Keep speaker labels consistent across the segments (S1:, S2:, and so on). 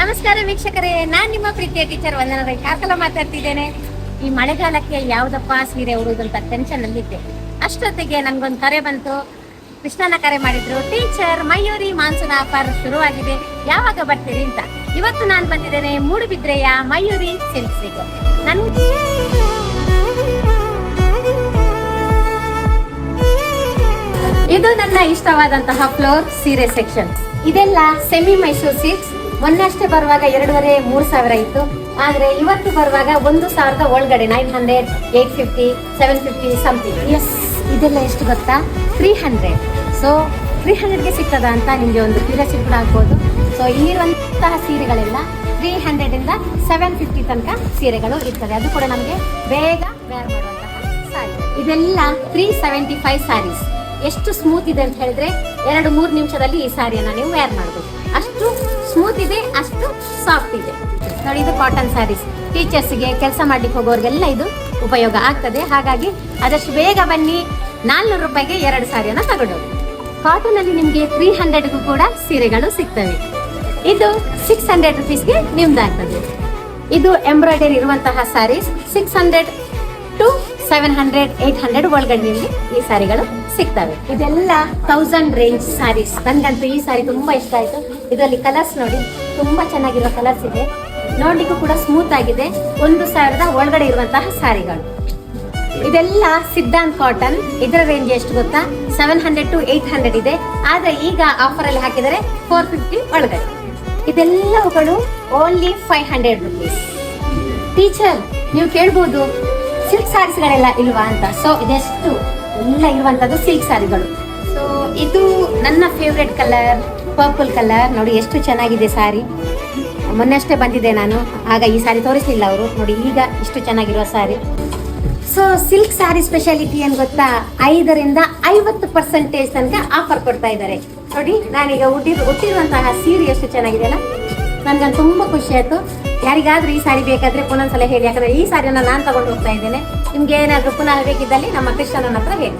S1: ನಮಸ್ಕಾರ ವೀಕ್ಷಕರೇ, ನಾನ್ ನಿಮ್ಮ ಪ್ರೀತಿಯ ಟೀಚರ್ ವಂದನಾ ರೈ ಕಾಕಲ ಮಾತಾಡ್ತಿದ್ದೇನೆ. ಈ ಮಳೆಗಾಲಕ್ಕೆ ಯಾವ್ದಪ್ಪ ಸೀರೆ ಉಡುವುದಂತ ಟೆನ್ಷನ್ ಅಲ್ಲಿದ್ದೆ. ಅಷ್ಟೊತ್ತಿಗೆ ನನ್ಗೊಂದು ಕರೆ ಬಂತು. ಕೃಷ್ಣನ ಕರೆ ಮಾಡಿದ್ರು. ಟೀಚರ್, ಮಯೂರಿ ಮಾನ್ಸೂನ್ ಆಫರ್ ಶುರುವಾಗಿದೆ, ಯಾವಾಗ ಬರ್ತೀರಿ ಅಂತ. ಇವತ್ತು ನಾನು ಬಂದಿದ್ದೇನೆ ಮೂಡುಬಿದ್ರೆಯ ಮಯೂರಿ ಸಿಲ್ಕ್ಸಿಗೆ. ಇದು ನನ್ನ ಇಷ್ಟವಾದಂತಹ ಫ್ಲೋರ್ ಸೀರೆ ಸೆಕ್ಷನ್. ಇದೆಲ್ಲ ಸೆಮಿ ಮೈಸೂರ್ ಸಿಲ್ಕ್ಸ್. ಮೊನ್ನಷ್ಟೇ ಬರುವಾಗ 2,500-3,000 ಇತ್ತು. ಆದ್ರೆ ಇವತ್ತು ಬರುವಾಗ 1,000 ಒಳಗಡೆ 900, 850, 750 ಸಮಥಿಂಗ್. ಎಸ್, ಇದೆಲ್ಲ ಎಷ್ಟು ಗೊತ್ತಾ? 300. ಸೊ 300ಗೆ ಸಿಗ್ತದ ಅಂತ ನಿಮ್ಗೆ ಒಂದು ಕ್ಯೂರಿಯಾಸಿಟಿ ಕೂಡ ಆಗ್ಬೋದು. ಸೊ ಇಲ್ಲಿರುವಂತಹ ಸೀರೆಗಳೆಲ್ಲ 300 ಇಂದ 750 ತನಕ ಸೀರೆಗಳು ಇರ್ತದೆ. ಅದು ಕೂಡ ನಮಗೆ ಬೇಗ ವೇರ್ ಮಾಡುವಂತಹ ಸಾರಿ. ಇದೆಲ್ಲ 375 ಸ್ಯಾರೀಸ್. ಎಷ್ಟು ಸ್ಮೂತ್ ಇದೆ ಅಂತ ಹೇಳಿದ್ರೆ 2-3 ನಿಮಿಷದಲ್ಲಿ ಈ ಸಾರಿಯನ್ನ ನೀವು ವೇರ್ ಮಾಡಬಹುದು. ಅಷ್ಟು ಸ್ಮೂತ್ ಇದೆ, ಅಷ್ಟು ಸಾಫ್ಟ್ ಇದೆ ನೋಡಿ. ಇದು ಕಾಟನ್ ಸ್ಯಾರೀಸ್. ಟೀಚರ್ಸ್ಗೆ, ಕೆಲಸ ಮಾಡ್ಲಿಕ್ಕೆ ಹೋಗೋರಿಗೆಲ್ಲ ಇದು ಉಪಯೋಗ ಆಗ್ತದೆ. ಹಾಗಾಗಿ ಆದಷ್ಟು ಬೇಗ ಬನ್ನಿ. 400 ರೂಪಾಯಿಗೆ 2 ಸಾರಿಯನ್ನ ತಗೊಂಡೋಗಿ. ಕಾಟನ್ ಅಲ್ಲಿ ನಿಮ್ಗೆ 300ಗೂ ಕೂಡ ಸೀರೆಗಳು ಸಿಗ್ತವೆ. ಇದು 600 ರುಪೀಸ್ಗೆ ನಿಮ್ದಾಗ್ತದೆ. ಇದು ಎಂಬ್ರಾಯ್ಡರಿ ಇರುವಂತಹ ಸ್ಯಾರೀಸ್ 600 to 700, 800 ಒಳಗಡೆ ನಿಮ್ಗೆ ಈ ಸಾರಿಗಳು ಸಿಗ್ತವೆ. ಇದೆಲ್ಲ 1000 ರೇಂಜ್ ಸ್ಯಾರೀಸ್. ನನ್ಗಂತೂ ಈ ಸಾರಿ ತುಂಬಾ ಇಷ್ಟ ಆಯ್ತು. ಇದರಲ್ಲಿ ಕಲರ್ಸ್ ನೋಡಿ, ತುಂಬಾ ಚೆನ್ನಾಗಿರೋ ಕಲರ್ಸ್ ಇದೆ. ನೋಡ್ಲಿಕ್ಕೂ ಕೂಡ ಸ್ಮೂತ್ ಆಗಿದೆ. 1,000 ಒಳಗಡೆ ಇರುವಂತಹ ಸಾರಿಗಳು. ಇದೆಲ್ಲ ಸಿದ್ಧಾಂತ್ ಕಾಟನ್. ಇದರ ರೇಂಜ್ ಎಷ್ಟು ಗೊತ್ತಾ? 700 to 800 ಇದೆ. ಆದ್ರೆ ಈಗ ಆಫರ್ ಅಲ್ಲಿ ಹಾಕಿದರೆ 450 ಒಳಗಡೆ. ಇದೆಲ್ಲವುಗಳು ಓನ್ಲಿ 500 ರುಪೀಸ್. ಟೀಚರ್, ನೀವು ಕೇಳ್ಬೋದು ಸಿಲ್ಕ್ ಸ್ಯಾರೀಸ್ಗಳೆಲ್ಲ ಇಲ್ವಾ ಅಂತ. ಸೊ ಇದೆಷ್ಟು ಎಲ್ಲ ಇರುವಂತದ್ದು ಸಿಲ್ಕ್ ಸ್ಯಾರಿಗಳು. ಸೊ ಇದು ನನ್ನ ಫೇವ್ರೆಟ್ ಕಲರ್, ಪರ್ಪಲ್ ಕಲರ್. ನೋಡಿ ಎಷ್ಟು ಚೆನ್ನಾಗಿದೆ ಸಾರಿ. ಮೊನ್ನೆಷ್ಟೇ ಬಂದಿದೆ ನಾನು, ಆಗ ಈ ಸಾರಿ ತೋರಿಸಲಿಲ್ಲ ಅವರು. ನೋಡಿ ಈಗ ಇಷ್ಟು ಚೆನ್ನಾಗಿರುವ ಸಾರಿ. ಸೊ ಸಿಲ್ಕ್ ಸ್ಯಾರಿ ಸ್ಪೆಷಾಲಿಟಿ ಏನ್ ಗೊತ್ತಾ? 5ರಿಂದ 50% ತನಕ ಆಫರ್ ಕೊಡ್ತಾ ಇದ್ದಾರೆ. ನೋಡಿ ನಾನೀಗ ಉಟ್ಟಿರುವಂತಹ ಸೀರೆ ಎಷ್ಟು ಚೆನ್ನಾಗಿದೆ ಅಲ್ಲ. ನನ್ಗಂತ ತುಂಬಾ ಖುಷಿ ಆಯ್ತು. ಯಾರಿಗಾದ್ರೂ ಈ ಸಾರಿ ಬೇಕಾದ್ರೆ ಪುನೊಂದ್ಸಲ ಹೇಳಿ, ಯಾಕಂದ್ರೆ ಈ ಸಾರಿಯನ್ನ ನಾನು ತಗೊಂಡು ಹೋಗ್ತಾ ಇದ್ದೇನೆ. ನಿಮ್ಗೆ ಏನಾದ್ರೂ ಪುನಃ ಬೇಕಿದ್ದಲ್ಲಿ ನಮ್ಮ ಕೃಷ್ಣನ ಹತ್ರ ಹೇಳಿ.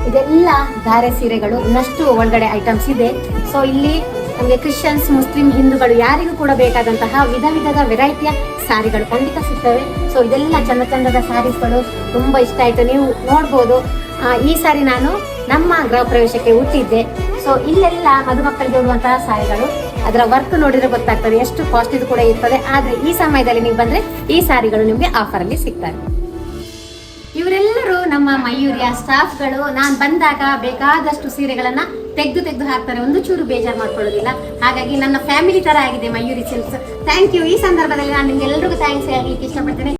S1: ಇದೆಲ್ಲ ಧಾರೆ ಸೀರೆಗಳು. ಇನ್ನಷ್ಟು ಒಳಗಡೆ ಐಟಮ್ಸ್ ಇದೆ. ಸೊ ಇಲ್ಲಿ ನಮಗೆ ಕ್ರಿಶ್ಚಿಯನ್ಸ್, ಮುಸ್ಲಿಂ, ಹಿಂದೂಗಳು ಯಾರಿಗೂ ಕೂಡ ಬೇಕಾದಂತಹ ವಿಧ ವಿಧದ ವೆರೈಟಿಯ ಸಾರಿಗಳು ಖಂಡಿತ ಸಿಗ್ತವೆ. ಸೊ ಇದೆಲ್ಲ ಚಂದ ಚಂದದ ಸ್ಯಾರೀಸ್ಗಳು ತುಂಬಾ ಇಷ್ಟ ಆಯ್ತು. ನೀವು ನೋಡ್ಬೋದು, ಈ ಸಾರಿ ನಾನು ನಮ್ಮ ಗೃಹ ಪ್ರವೇಶಕ್ಕೆ ಉಟ್ಟಿದ್ದೆ. ಸೊ ಇಲ್ಲೆಲ್ಲ ಮದುಮಕ್ಕಳಿಗೆ ಉಡುವಂತಹ ಸಾರಿಗಳು. ಅದರ ವರ್ಕ್ ನೋಡಿದ್ರೆ ಗೊತ್ತಾಗ್ತದೆ ಎಷ್ಟು ಕಾಸ್ಟ್ ಇದು ಕೂಡ ಇರ್ತದೆ. ಆದ್ರೆ ಈ ಸಮಯದಲ್ಲಿ ನೀವು ಬಂದ್ರೆ ಈ ಸಾರಿಗಳು ನಿಮ್ಗೆ ಆಫರ್ ಅಲ್ಲಿ ಸಿಗ್ತವೆ. ಇವರೆಲ್ಲರೂ ನಮ್ಮ ಮಯೂರಿಯ ಸ್ಟಾಫ್ಗಳು. ನಾನು ಬಂದಾಗ ಬೇಕಾದಷ್ಟು ಸೀರೆಗಳನ್ನ ತೆಗೆದು ಹಾಕ್ತಾರೆ. ಒಂದು ಚೂರು ಬೇಜಾರು ಮಾಡ್ಕೊಳ್ಳೋದಿಲ್ಲ. ಹಾಗಾಗಿ ನನ್ನ ಫ್ಯಾಮಿಲಿ ತರ ಆಗಿದೆ ಮಯೂರಿ ಸಿಲ್ಕ್ಸ್. Thank you. ಈ ಸಂದರ್ಭದಲ್ಲಿ ನಾನು ನಿಮ್ಗೆ ಎಲ್ರಿಗೂ ಥ್ಯಾಂಕ್ಸ್ ಹೇಳಲಿಕ್ಕೆ ಇಷ್ಟಪಡ್ತೇನೆ.